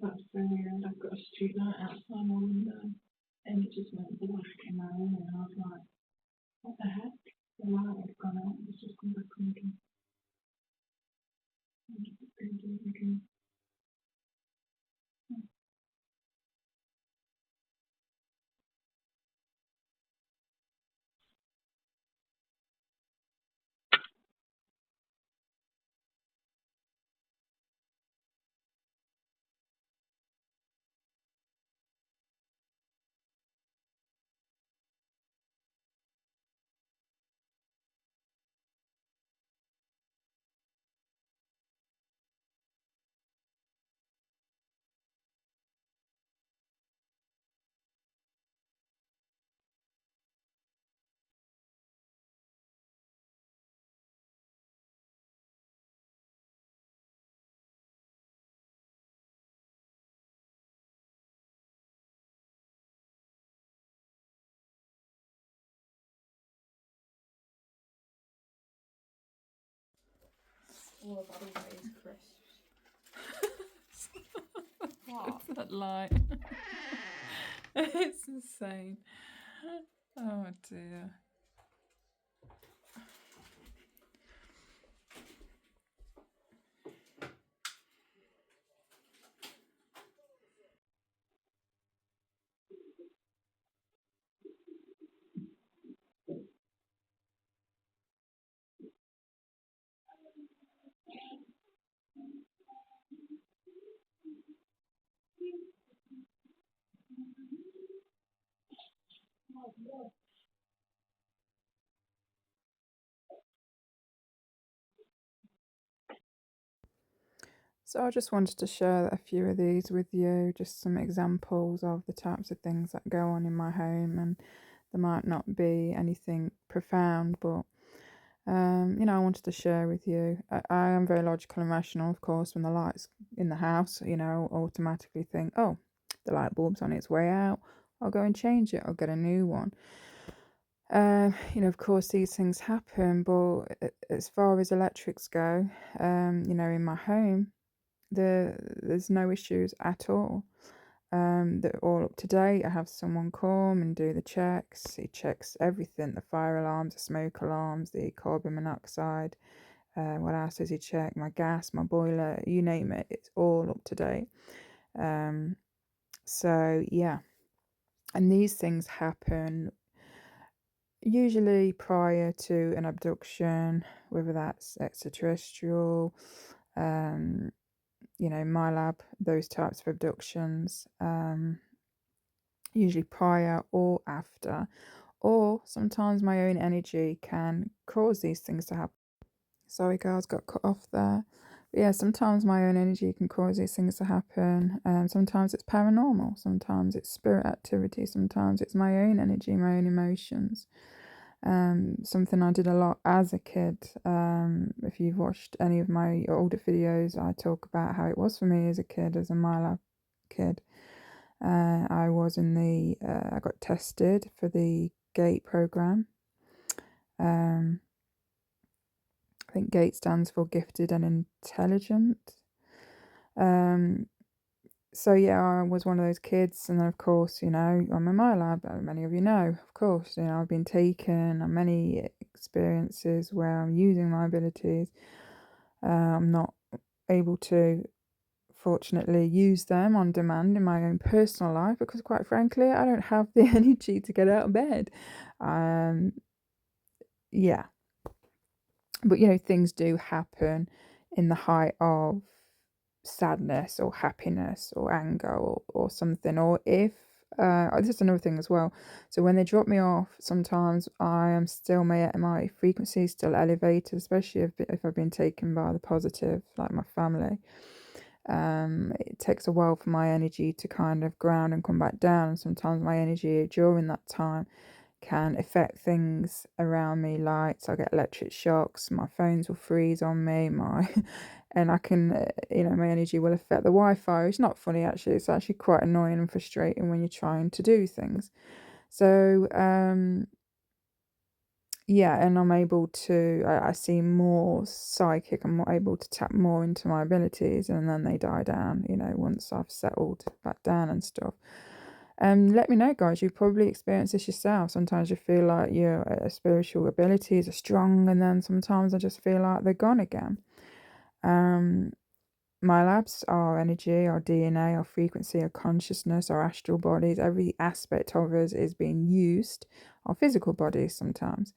That's very weird. I've got a street light outside my window, and it just went black in my room, and I was like, what the heck? The light had gone out, and it's just come back on again. I'm just going to do it again. All I've had all day is crisps. What? That light. It's insane. Oh dear. So I just wanted to share a few of these with you, just some examples of the types of things that go on in my home, and there might not be anything profound, but I wanted to share with you. I am very logical and rational, of course. When the light's in the house, automatically think, oh, the light bulb's on its way out. I'll go and change it. I'll get a new one. Of course, these things happen, but as far as electrics go, in my home, there's no issues at all. They're all up to date. I have someone come and do the checks. He checks everything: the fire alarms, the smoke alarms, the carbon monoxide. What else does he check? My gas, my boiler, you name it. It's all up to date. So yeah, and these things happen usually prior to an abduction, whether that's extraterrestrial, my lab, those types of abductions, usually prior or after, or sometimes my own energy can cause these things to happen. Sorry, guys, got cut off there. But yeah, sometimes my own energy can cause these things to happen. Sometimes it's paranormal, sometimes it's spirit activity, sometimes it's my own energy, my own emotions. Something I did a lot as a kid. If you've watched any of my older videos, I talk about how it was for me as a kid, as a MyLab kid. I got tested for the GATE program. I think GATE stands for Gifted and Intelligent. So yeah, I was one of those kids, and then of course, I'm in my lab. Many of you know, of course, I've been taken on many experiences where I'm using my abilities. I'm not able to, fortunately, use them on demand in my own personal life because, quite frankly, I don't have the energy to get out of bed. Yeah, but things do happen in the height of sadness or happiness or anger or something, or if this is another thing as well. So when they drop me off, sometimes I am still, my frequency is still elevated, especially if I've been taken by the positive, like my family. It takes a while for my energy to kind of ground and come back down, and sometimes my energy during that time can affect things around me, like, so I get electric shocks, my phones will freeze on me, and I can, my energy will affect the Wi-Fi. It's not funny, actually. It's actually quite annoying and frustrating when you're trying to do things. So, yeah, and I'm able to, I seem more psychic. I'm more able to tap more into my abilities, and then they die down, once I've settled back down and stuff. Let me know, guys. You've probably experienced this yourself. Sometimes you feel like your spiritual abilities are strong, and then sometimes I just feel like they're gone again. My labs, our energy, our DNA, our frequency, our consciousness, our astral bodies, every aspect of us is being used. Our physical bodies sometimes.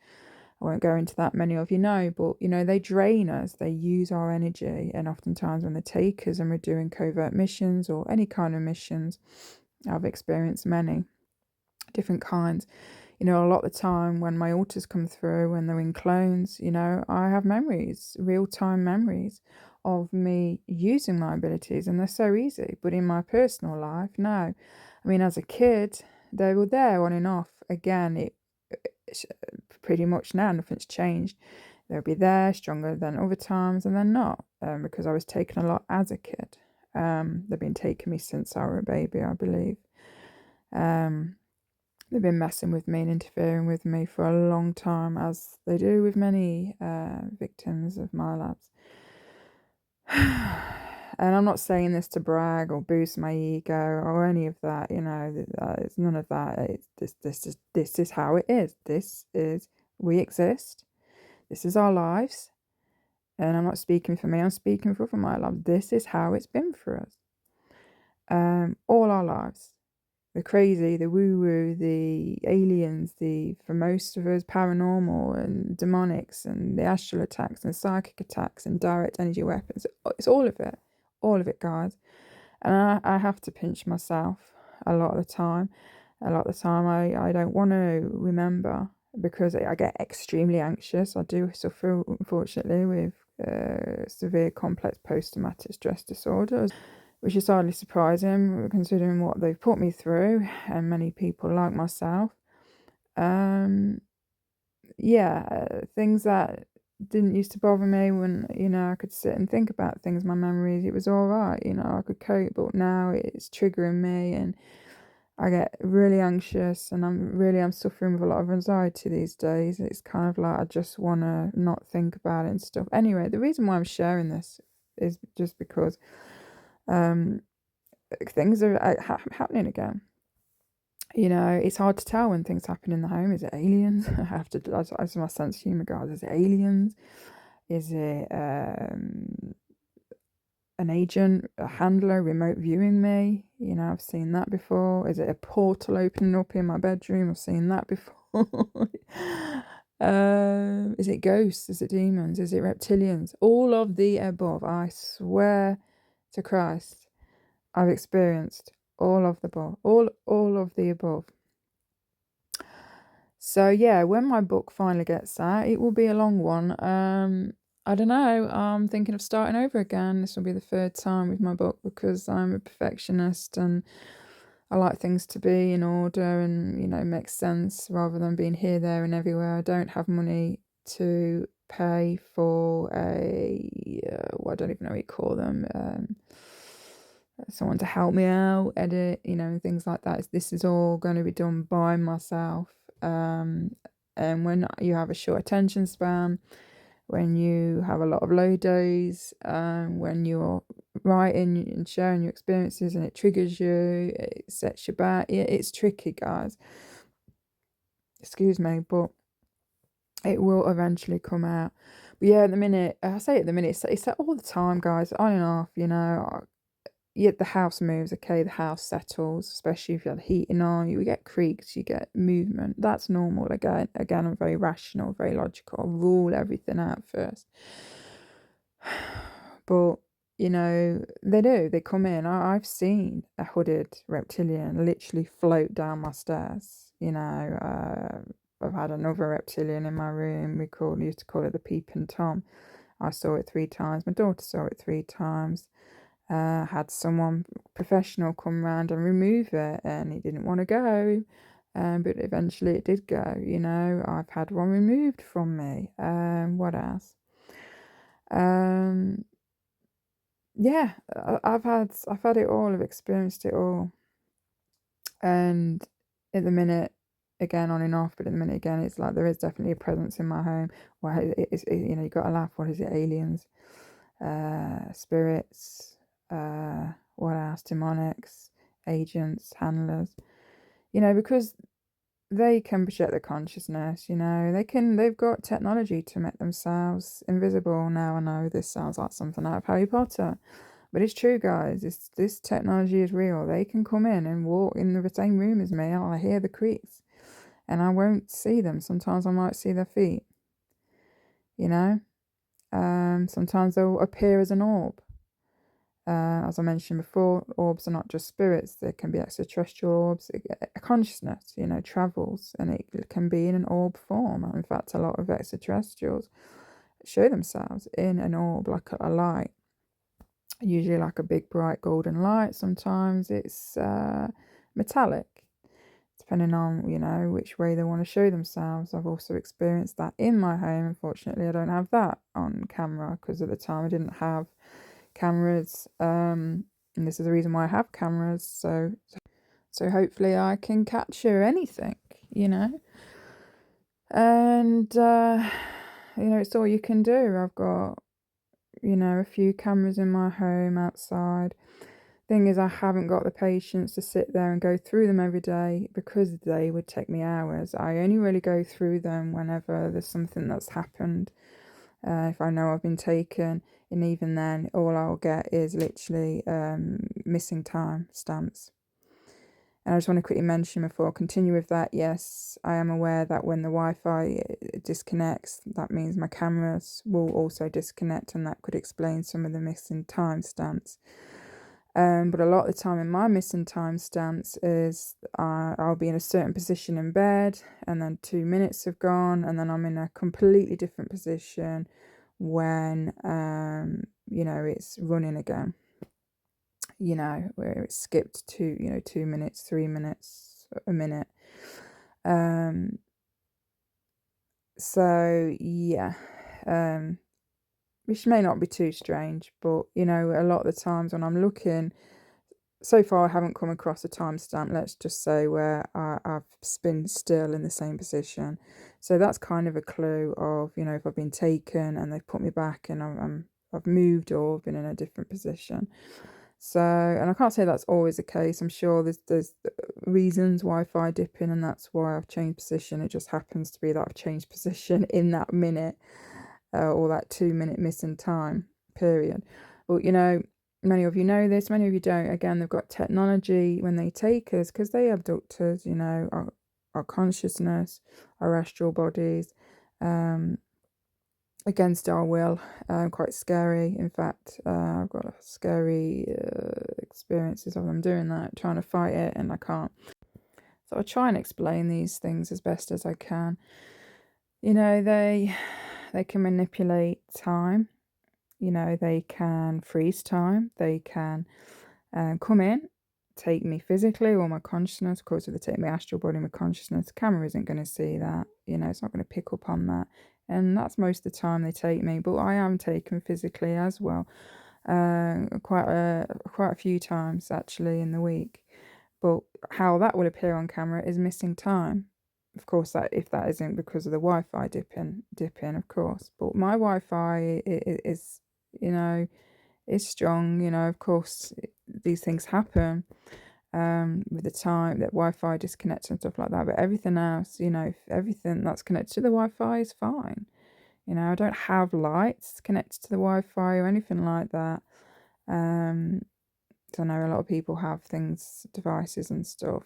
I won't go into that, many of you know, but they drain us, they use our energy, and oftentimes when they take us and we're doing covert missions or any kind of missions, I've experienced many different kinds. A lot of the time when my altars come through, when they're in clones, I have memories, real-time memories of me using my abilities, and they're so easy. But in my personal life, no. I mean, as a kid, they were there on and off. Again, it's pretty much now, nothing's changed. They'll be there stronger than other times, and then not, because I was taken a lot as a kid. They've been taking me since I was a baby, I believe. They've been messing with me and interfering with me for a long time, as they do with many victims of my labs. And I'm not saying this to brag or boost my ego or any of that. It's none of that. This is how it is. We exist. This is our lives. And I'm not speaking for me. I'm speaking for my life. This is how it's been for us. All our lives. The crazy, the woo-woo, the aliens, for most of us, paranormal and demonics and the astral attacks and psychic attacks and direct energy weapons. It's all of it, guys. And I have to pinch myself a lot of the time. A lot of the time I don't want to remember, because I get extremely anxious. I do suffer, unfortunately, with severe complex post-traumatic stress disorder, which is hardly surprising considering what they've put me through, and many people like myself. Things that didn't used to bother me when, I could sit and think about things, my memories, it was all right, I could cope, but now it's triggering me, and I get really anxious, and I'm suffering with a lot of anxiety these days. It's kind of like I just want to not think about it and stuff. Anyway, the reason why I'm sharing this is just because things are happening again. It's hard to tell when things happen in the home. Is it aliens? I have to, as my sense of humour goes, is it aliens? Is it an agent, a handler, remote viewing me? I've seen that before. Is it a portal opening up in my bedroom? I've seen that before. Is it ghosts? Is it demons? Is it reptilians? All of the above. I swear to Christ, I've experienced all of the above. All of the above. So yeah, when my book finally gets out, it will be a long one. I don't know. I'm thinking of starting over again. This will be the third time with my book, because I'm a perfectionist and I like things to be in order and, make sense rather than being here, there, and everywhere. I don't have money to pay for I don't even know what you call them. Someone to help me out, edit, and things like that. This is all going to be done by myself. And when you have a short attention span, when you have a lot of low days, when you're writing and sharing your experiences and it triggers you, it sets you back. It's tricky, guys. Excuse me, but it will eventually come out. But yeah, at the minute, it's that all the time, guys, on and off, the house moves, okay, the house settles, especially if you have the heating on, you get creaks, you get movement. That's normal. Again, I'm very rational, very logical. I'll rule everything out first. But, they come in. I've seen a hooded reptilian literally float down my stairs. I've had another reptilian in my room. We used to call it the Peeping Tom. I saw it 3 times. My daughter saw it 3 times. Had someone professional come round and remove it, and he didn't want to go, but eventually it did go. I've had one removed from me. What else? Yeah, I've had it all. I've experienced it all, and at the minute, again on and off, but at the minute again it's like there is definitely a presence in my home. Well, you know, you got to laugh. What is it? Aliens, spirits, what else? Demonics, agents, handlers. You know, because they can project their consciousness. You know, they've got technology to make themselves invisible. Now I know this sounds like something out of Harry Potter, but it's true, guys. This technology is real. They can come in and walk in the same room as me. I hear the creaks, and I won't see them. Sometimes I might see their feet. You know, sometimes they'll appear as an orb. As I mentioned before, orbs are not just spirits. They can be extraterrestrial orbs. A consciousness, you know, travels, and it can be in an orb form. In fact, a lot of extraterrestrials show themselves in an orb, like a light. Usually like a big bright golden light. Sometimes it's metallic, depending on, you know, which way they want to show themselves. I've also experienced that in my home. Unfortunately, I don't have that on camera because at the time I didn't have cameras, and this is the reason why I have cameras, so hopefully I can capture anything, you know. And you know, it's all you can do. I've got, you know, a few cameras in my home outside. Thing is, I haven't got the patience to sit there and go through them every day because they would take me hours. I only really go through them whenever there's something that's happened. If I know I've been taken, and even then, all I'll get is literally missing time stamps. And I just want to quickly mention before I continue with that, yes, I am aware that when the Wi-Fi disconnects, that means my cameras will also disconnect, and that could explain some of the missing timestamps. But a lot of the time in my missing timestamps is I'll be in a certain position in bed, and then 2 minutes have gone, and then I'm in a completely different position when you know, it's running again. You know, where it's skipped to, you know, 2 minutes, 3 minutes, a minute. So yeah, which may not be too strange, but you know, a lot of the times when I'm looking, so far I haven't come across a timestamp, let's just say, where I've been still in the same position. So that's kind of a clue of, you know, if I've been taken and they've put me back and I've moved or been in a different position. So, and I can't say that's always the case. I'm sure there's reasons Wi-Fi dipping, and that's why I've changed position. It just happens to be that I've changed position in that minute, or that 2 minute missing time period. But you know, many of you know this, many of you don't. Again, they've got technology when they take us, because they abduct us, you know, our consciousness, our astral bodies, against our will. Quite scary. In fact, I've got scary experiences of them doing that, trying to fight it, and I can't. So I try and explain these things as best as I can. You know, they can manipulate time. You know, they can freeze time. They can come in, take me physically or my consciousness. Of course, if they take my astral body, my consciousness, the camera isn't going to see that. You know, it's not going to pick up on that. And that's most of the time they take me. But I am taken physically as well, quite a few times actually in the week. But how that will appear on camera is missing time. Of course, that if that isn't because of the Wi-Fi dipping, of course. But my Wi-Fi is, you know, is strong. You know, of course, these things happen with the time that Wi-Fi disconnects and stuff like that. But everything else, you know, everything that's connected to the Wi-Fi is fine. You know, I don't have lights connected to the Wi-Fi or anything like that. So I know a lot of people have devices and stuff.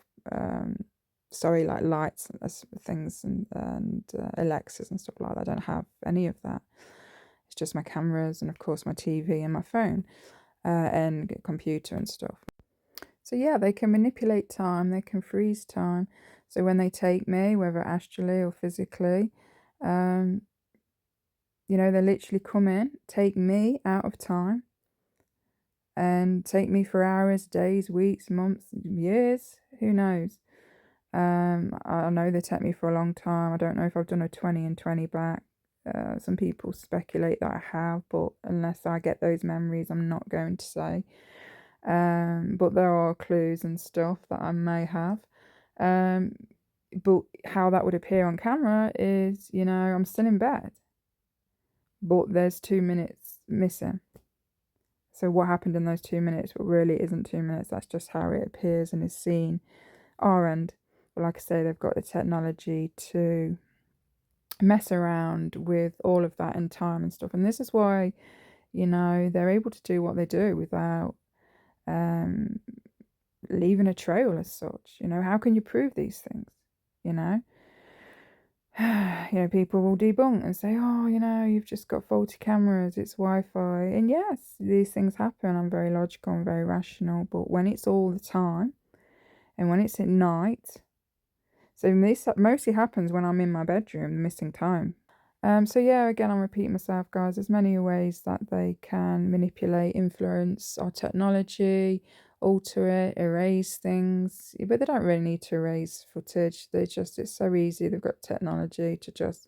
Sorry, like lights and things and Alexas and stuff like that. I don't have any of that. It's just my cameras and of course my TV and my phone and computer and stuff. So yeah, they can manipulate time. They can freeze time. So when they take me, whether astrally or physically, you know, they literally come in, take me out of time, and take me for hours, days, weeks, months, years, who knows. I know they take me for a long time. I don't know if I've done a 20 and 20 back. Some people speculate that I have, but unless I get those memories, I'm not going to say. But there are clues and stuff that I may have. but how that would appear on camera is, I'm still in bed, but there's 2 minutes missing. So what happened in those 2 minutes? Well, really isn't 2 minutes. That's just how it appears and is seen. Our end. But like I say, they've got the technology to mess around with all of that in time and stuff. And this is why, they're able to do what they do without leaving a trail as such. How can you prove these things? You know? People will debunk and say, oh, you've just got faulty cameras, it's Wi-Fi. And yes, these things happen. I'm very logical and very rational. But when it's all the time and when it's at night, so this mostly happens when I'm in my bedroom, missing time. So yeah, again, I'm repeating myself, guys. There's many ways that they can manipulate, influence our technology, alter it, erase things. But they don't really need to erase footage. It's so easy. They've got technology to just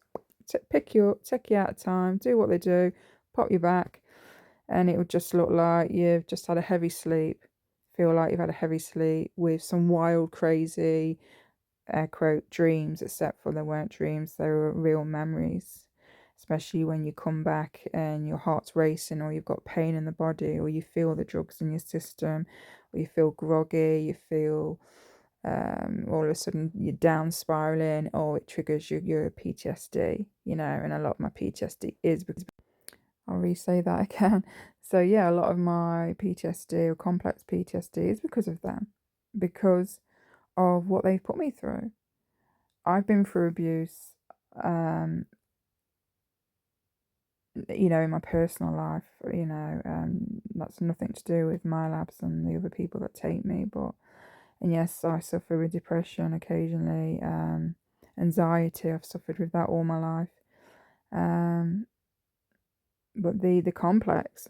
pick you up, take you out of time, do what they do, pop you back, and it would just look like you've just had a heavy sleep. Feel like you've had a heavy sleep with some wild, crazy, air quote, dreams, except for they weren't dreams, they were real memories. Especially when you come back and your heart's racing, or you've got pain in the body, or you feel the drugs in your system, or you feel groggy, you feel all of a sudden you're down spiraling, or it triggers your PTSD, and a lot of my PTSD is because, I'll re-say that again. So yeah, a lot of my PTSD or complex PTSD is because of them, because of what they've put me through. I've been through abuse, in my personal life, that's nothing to do with my labs and the other people that take me. And yes, I suffer with depression occasionally, anxiety. I've suffered with that all my life. But the complex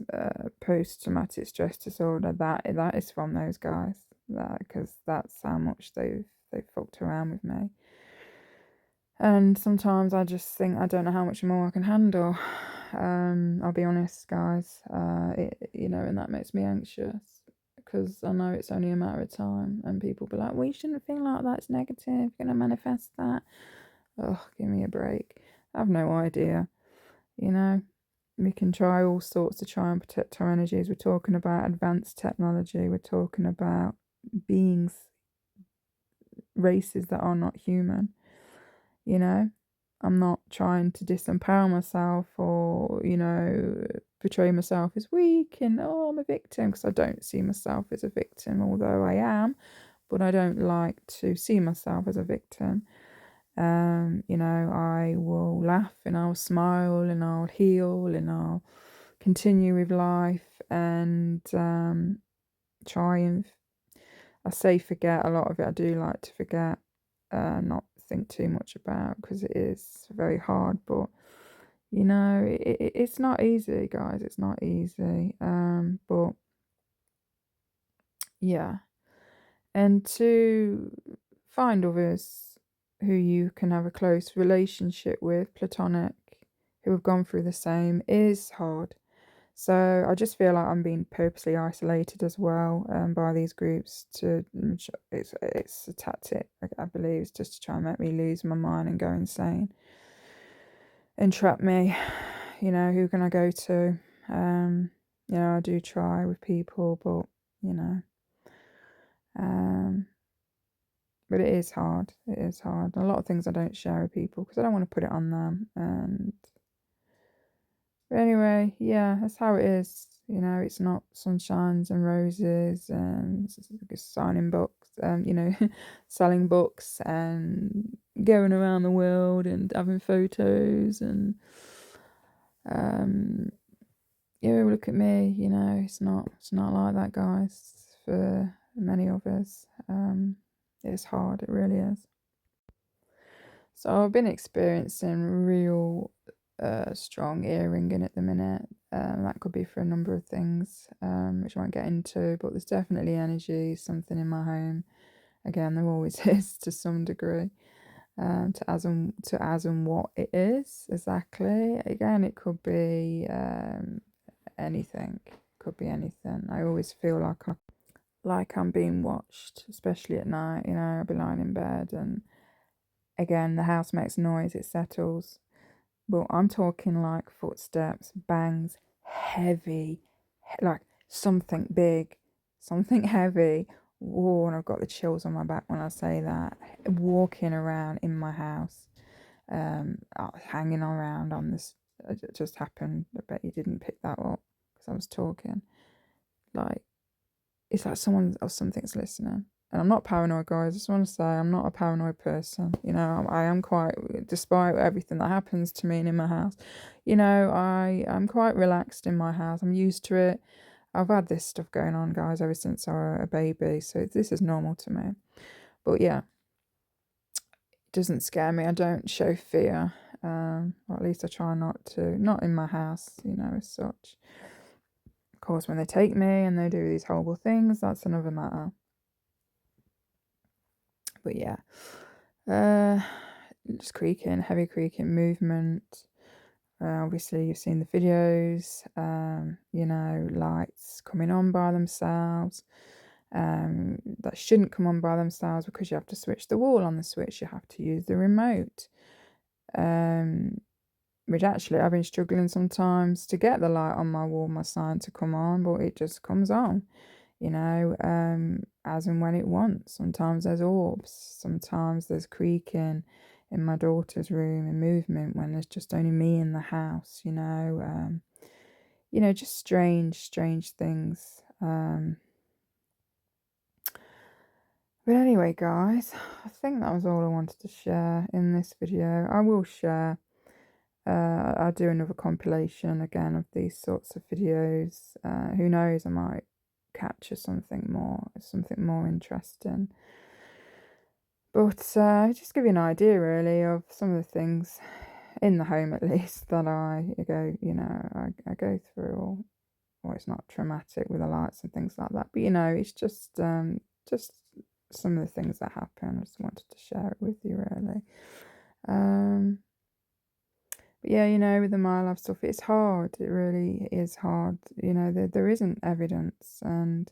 post-traumatic stress disorder, that is from those guys, because that's how much they've fucked around with me. And sometimes I just think I don't know how much more I can handle. I'll be honest, guys. And that makes me anxious because I know it's only a matter of time. And people be like, "Well, you shouldn't think like that. It's negative. You're gonna manifest that." Oh, give me a break. I have no idea. We can try all sorts to try and protect our energies. We're talking about advanced technology. We're talking about beings, races that are not human. I'm not trying to disempower myself or, portray myself as weak and, oh, I'm a victim, because I don't see myself as a victim, although I am, but I don't like to see myself as a victim. I will laugh and I'll smile and I'll heal and I'll continue with life and try and, I say forget a lot of it. I do like to forget, not think too much about, because it is very hard. But it's not easy, guys. It's not easy. But yeah, and to find others who you can have a close relationship with, platonic, who have gone through the same, is hard. So I just feel like I'm being purposely isolated as well, by these groups. It's a tactic, I believe, it's just to try and make me lose my mind and go insane, and trap me. Who can I go to? I do try with people, but but it is hard. It is hard. A lot of things I don't share with people because I don't want to put it on them. But anyway, yeah, that's how it is. It's not sunshines and roses and signing books, selling books and going around the world and having photos and, look at me, it's not like that, guys. For many of us, it's hard. It really is. So I've been experiencing real strong earringing at the minute. That could be for a number of things, which I won't get into, but there's definitely energy, something in my home. Again, there always is to some degree. To as and what it is exactly. Again, it could be anything. Could be anything. I always feel like I'm being watched, especially at night. I'll be lying in bed and again, the house makes noise, it settles. But I'm talking like footsteps, bangs, heavy, like something big, something heavy. Whoa, and I've got the chills on my back when I say that. Walking around in my house, hanging around on this. It just happened. I bet you didn't pick that up because I was talking. Like, it's like someone or something's listening. And I'm not paranoid, guys. I just want to say I'm not a paranoid person. You know, I am quite, despite everything that happens to me and in my house, you know, I'm quite relaxed in my house. I'm used to it. I've had this stuff going on, guys, ever since I was a baby. So this is normal to me. But yeah, it doesn't scare me. I don't show fear. Or at least I try not to. Not in my house, you know, as such. Of course, when they take me and they do these horrible things, that's another matter. But yeah, just creaking, heavy creaking movement. Obviously, you've seen the videos. You know, lights coming on by themselves. That shouldn't come on by themselves because you have to switch the wall on the switch. You have to use the remote. Which actually I've been struggling sometimes to get the light on my wall, my sign to come on, but it just comes on. You know, as and when it wants. Sometimes there's orbs, sometimes there's creaking in my daughter's room and movement when there's just only me in the house, you know, just strange things. But anyway, guys, I think that was all I wanted to share in this video. I will share, I'll do another compilation again of these sorts of videos. Who knows, I might capture something more interesting. But just give you an idea really of some of the things in the home at least that I go through, or it's not traumatic with the lights and things like that, but you know, it's just some of the things that happen. I just wanted to share it with you really. But yeah, you know, with the My Love stuff, it's hard. It really is hard. You know, there isn't evidence, and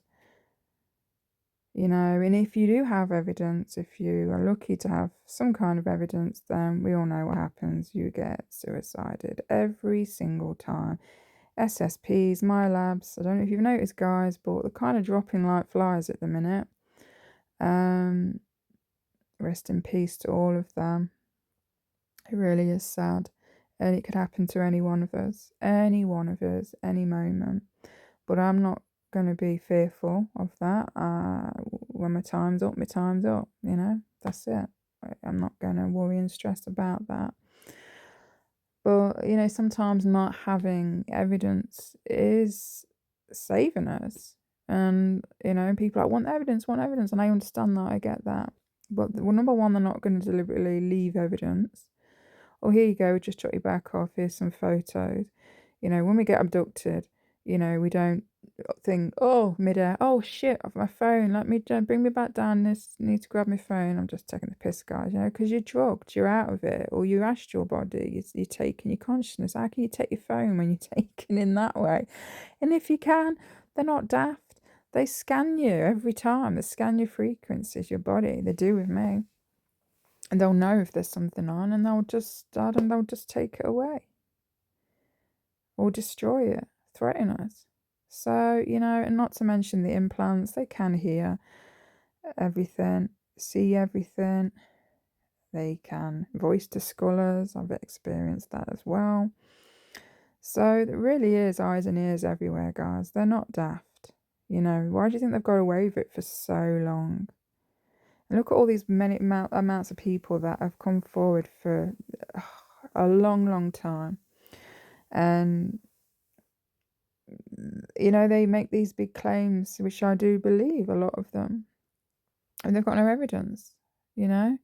you know, and if you do have evidence, if you are lucky to have some kind of evidence, then we all know what happens. You get suicided every single time. SSPs, MyLabs, I don't know if you've noticed, guys, but they're kind of dropping like flies at the minute. Rest in peace to all of them. It really is sad. And it could happen to any one of us, any moment. But I'm not going to be fearful of that. When my time's up, you know, that's it. I'm not going to worry and stress about that. But, you know, sometimes not having evidence is saving us. And, you know, people are like, want evidence. And I understand that, I get that. But, well, number one, they're not going to deliberately leave evidence. Oh, here you go, just jot you back off, here's some photos. You know, when we get abducted, you know, we don't think, oh, midair, oh shit, off my phone, let me bring me back down, need to grab my phone. I'm just taking the piss, guys, you know, because you're drugged, you're out of it, or you asked your body, you're taking your consciousness. How can you take your phone when you're taken in that way? And if you can, they're not daft. They scan you every time. They scan your frequencies, your body. They do with me. And they'll know if there's something on, and they'll just take it away or destroy it, threaten us. So, you know, and not to mention the implants, they can hear everything, see everything. They can voice to scholars. I've experienced that as well. So it really is eyes and ears everywhere, guys. They're not daft. You know, why do you think they've got away with it for so long? And look at all these many amounts of people that have come forward for a long time. And, you know, they make these big claims, which I do believe, a lot of them. And they've got no evidence, you know.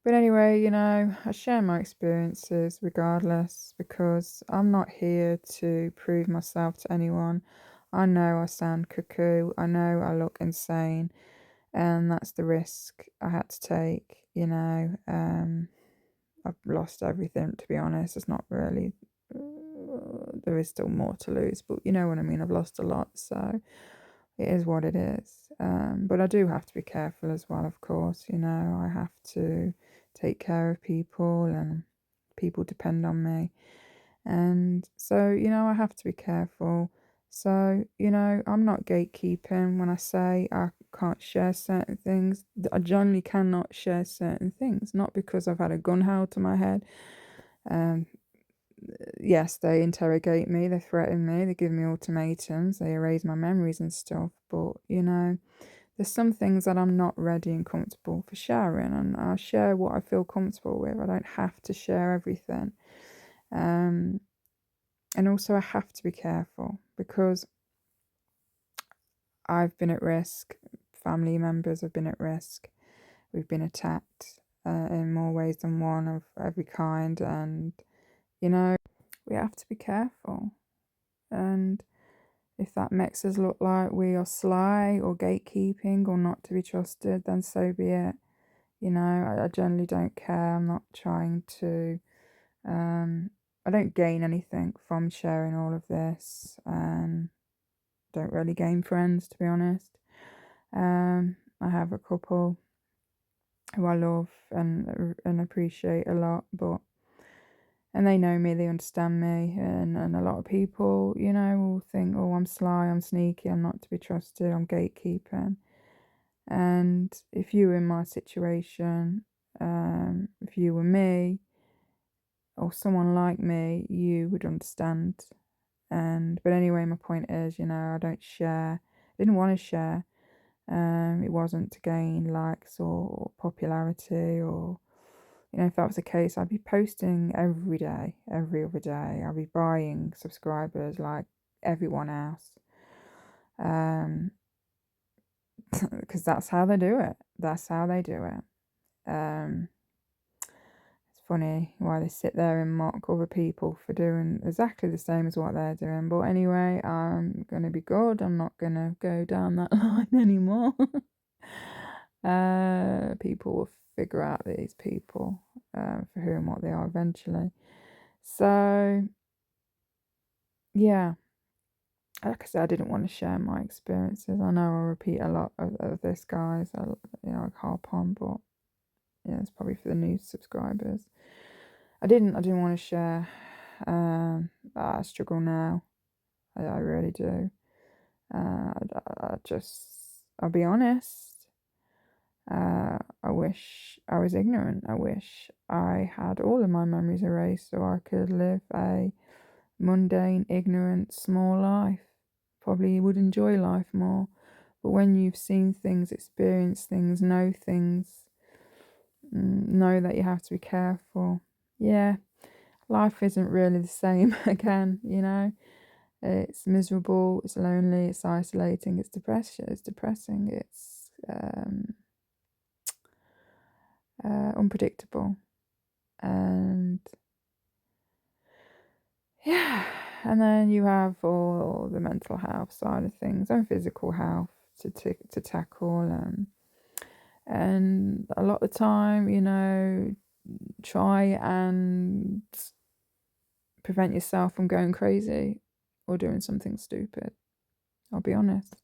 But anyway, you know, I share my experiences regardless, because I'm not here to prove myself to anyone. I know I sound cuckoo. I know I look insane. And that's the risk I had to take, you know. I've lost everything, to be honest. It's not really, there is still more to lose, but you know what I mean. I've lost a lot, so it is what it is. But I do have to be careful as well, of course. You know, I have to take care of people and people depend on me. And so, I have to be careful. So, I'm not gatekeeping when I say I can't share certain things. I generally cannot share certain things, not because I've had a gun held to my head. Yes, they interrogate me, they threaten me, they give me ultimatums, they erase my memories and stuff. But, there's some things that I'm not ready and comfortable for sharing, and I share what I feel comfortable with. I don't have to share everything. And also, I have to be careful because I've been at risk, family members have been at risk, we've been attacked in more ways than one of every kind, and we have to be careful. And if that makes us look like we are sly or gatekeeping or not to be trusted, then so be it. I generally don't care. I'm not trying to I don't gain anything from sharing all of this. Don't really gain friends, to be honest. I have a couple who I love and appreciate a lot, and they know me, they understand me, and a lot of people, will think, oh, I'm sly, I'm sneaky, I'm not to be trusted, I'm gatekeeping. And if you were in my situation, if you were me, or someone like me, you would understand. But anyway, my point is, I don't share. I didn't want to share. It wasn't to gain likes or popularity, or if that was the case, I'd be posting every day, every other day. I'd be buying subscribers like everyone else. Because that's how they do it. That's how they do it. It's funny why they sit there and mock other people for doing exactly the same as what they're doing. But anyway, I'm going to be good. I'm not going to go down that line anymore. People will figure out these people for who and what they are eventually. So, yeah. Like I said, I didn't want to share my experiences. I know I repeat a lot of this, guys. I harp on, but it's probably for the new subscribers. I didn't want to share. I struggle now. I really do. I'll be honest. I wish I was ignorant. I wish I had all of my memories erased so I could live a mundane, ignorant, small life. Probably would enjoy life more. But when you've seen things, experienced things, know things, know that you have to be careful. Yeah, life isn't really the same again, It's miserable, it's lonely, it's isolating, it's depressing, it's unpredictable. And yeah, and then you have all the mental health side of things and physical health to tackle. And a lot of the time, try and prevent yourself from going crazy or doing something stupid. I'll be honest.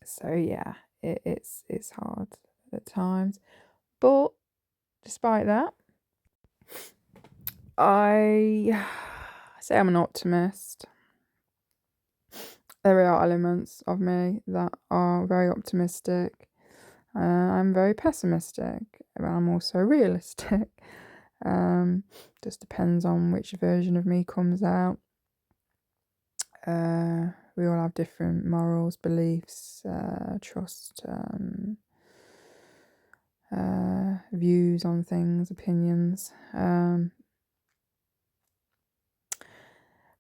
So yeah, it's hard at times, but despite that, I say I'm an optimist. There are elements of me that are very optimistic. I'm very pessimistic, but I'm also realistic. Just depends on which version of me comes out. We all have different morals, beliefs, trust, views on things, opinions.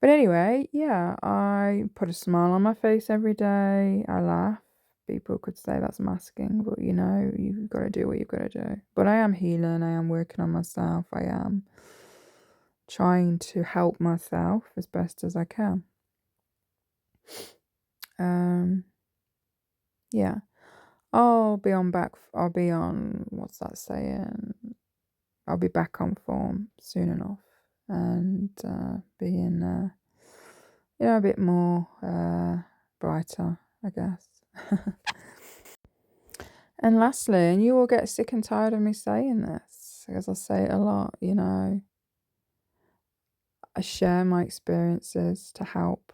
But anyway, yeah, I put a smile on my face every day. I laugh. People could say that's masking, but you've got to do what you've got to do. But I am healing. I am working on myself. I am trying to help myself as best as I can. Yeah. I'll be on, what's that saying? I'll be back on form soon enough and being, a bit more brighter, I guess. And lastly, and you will get sick and tired of me saying this, because I say it a lot, you know, I share my experiences to help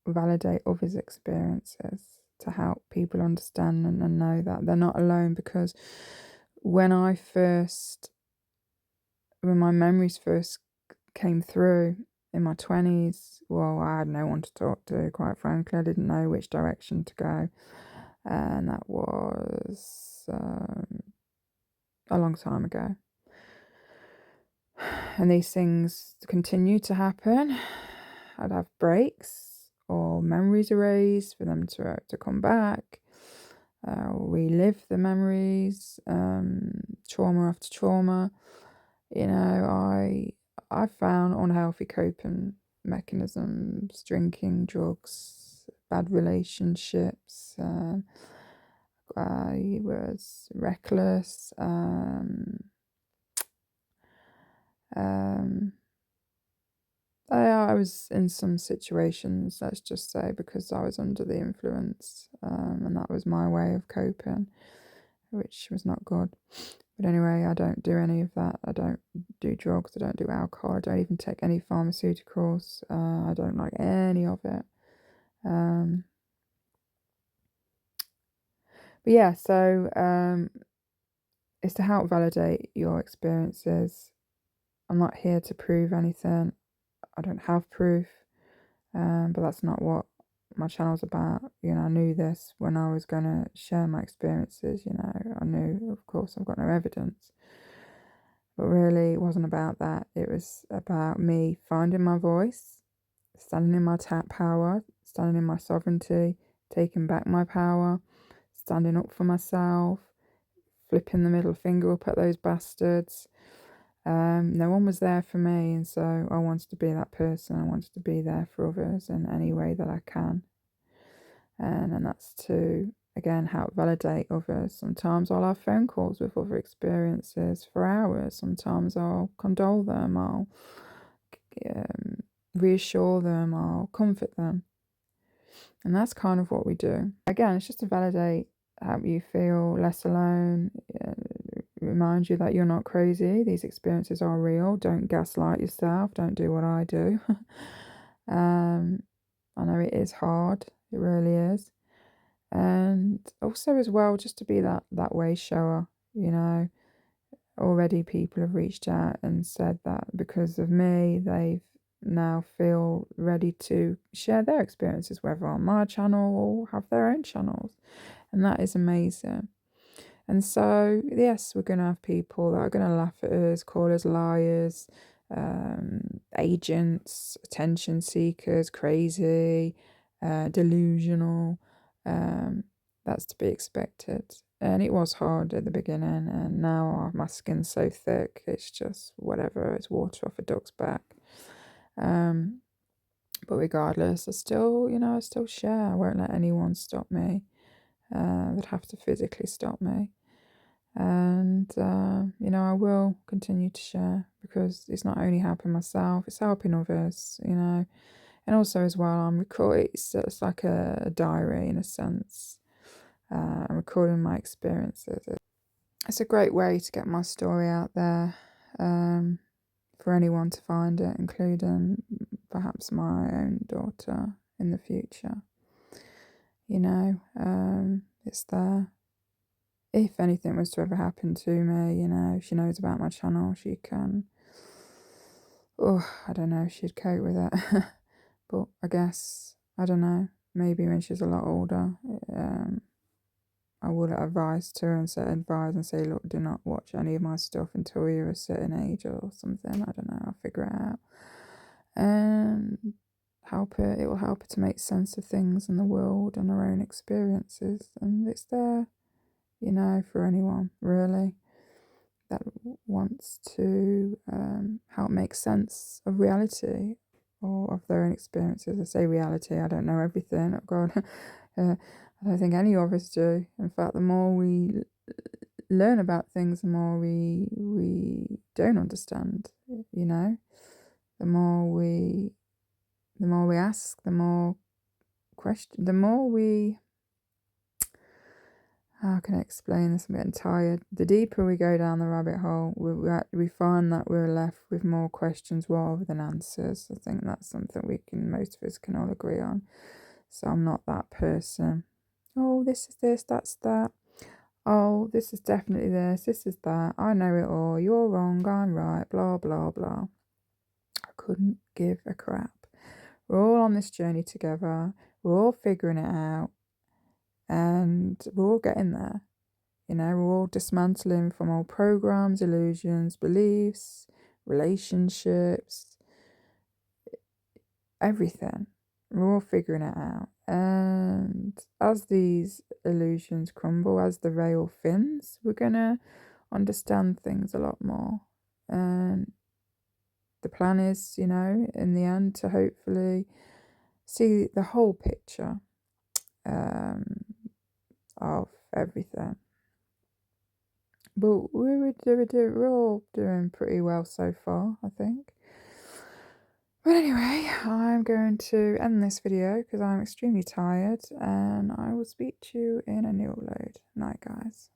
validate others' experiences, to help people understand and know that they're not alone. Because when my memories first came through in my 20s, well, I had no one to talk to, quite frankly. I didn't know which direction to go. And that was a long time ago. And these things continue to happen. I'd have breaks or memories erased for them to come back. Relive the memories, trauma after trauma. You know, I found unhealthy coping mechanisms, drinking, drugs, bad relationships. I was reckless. I was in some situations, let's just say, because I was under the influence, and that was my way of coping, which was not good. But anyway, I don't do any of that. I don't do drugs. I don't do alcohol. I don't even take any pharmaceuticals. I don't like any of it. But yeah, so it's to help validate your experiences. I'm not here to prove anything. I don't have proof, but that's not what my channel's about. You know, I knew this when I was going to share my experiences. You know, I knew, of course, I've got no evidence. But really, it wasn't about that. It was about me finding my voice, standing in my power, standing in my sovereignty, taking back my power, standing up for myself, flipping the middle finger up at those bastards. No one was there for me, and so I wanted to be that person. I wanted to be there for others in any way that I can. And that's to, again, help validate others. Sometimes I'll have phone calls with other experiences for hours. Sometimes I'll condole them, I'll reassure them, I'll comfort them. And that's kind of what we do. Again, it's just to validate, help you feel less alone, remind you that you're not crazy. These experiences are real. Don't gaslight yourself. Don't do what I do. I know it is hard. It really is. And also as well, just to be that way shower, you know. Already people have reached out and said that because of me, they now feel ready to share their experiences, whether on my channel or have their own channels. And that is amazing. And so, yes, we're going to have people that are going to laugh at us, call us liars, agents, attention seekers, crazy, delusional. That's to be expected. And it was hard at the beginning, and now my skin's so thick, it's just whatever, it's water off a duck's back. But regardless, I still share. I won't let anyone stop me. They'd have to physically stop me. And, I will continue to share because it's not only helping myself, it's helping others, And also as well, I'm recording, it's like a diary in a sense. I'm recording my experiences. It's a great way to get my story out there for anyone to find it, including perhaps my own daughter in the future. It's there. If anything was to ever happen to me, if she knows about my channel, she can, I don't know if she'd cope with it. But I guess, I don't know, maybe when she's a lot older, I would advise and say, look, do not watch any of my stuff until you're a certain age or something. I don't know, I'll figure it out. And it will help her to make sense of things in the world and her own experiences. And it's there, for anyone, really, that wants to help make sense of reality or of their own experiences. I say reality, I don't know everything. Oh God, I don't think any of us do. In fact, the more we learn about things, the more we don't understand. The more we ask, the more we how can I explain this? I'm getting tired. The deeper we go down the rabbit hole, we find that we're left with more questions rather than answers. I think that's something most of us can all agree on. So I'm not that person. Oh, this is this, that's that. Oh, this is definitely this is that. I know it all. You're wrong, I'm right, blah, blah, blah. I couldn't give a crap. We're all on this journey together. We're all figuring it out. And we're all getting there. You know, we're all dismantling from old programs, illusions, beliefs, relationships, everything. We're all figuring it out. And as these illusions crumble, as the veil thins, we're going to understand things a lot more. And the plan is, you know, in the end, to hopefully see the whole picture of everything. But we're all doing pretty well so far, I think. But anyway, I'm going to end this video because I'm extremely tired, and I will speak to you in a new upload. Night, guys.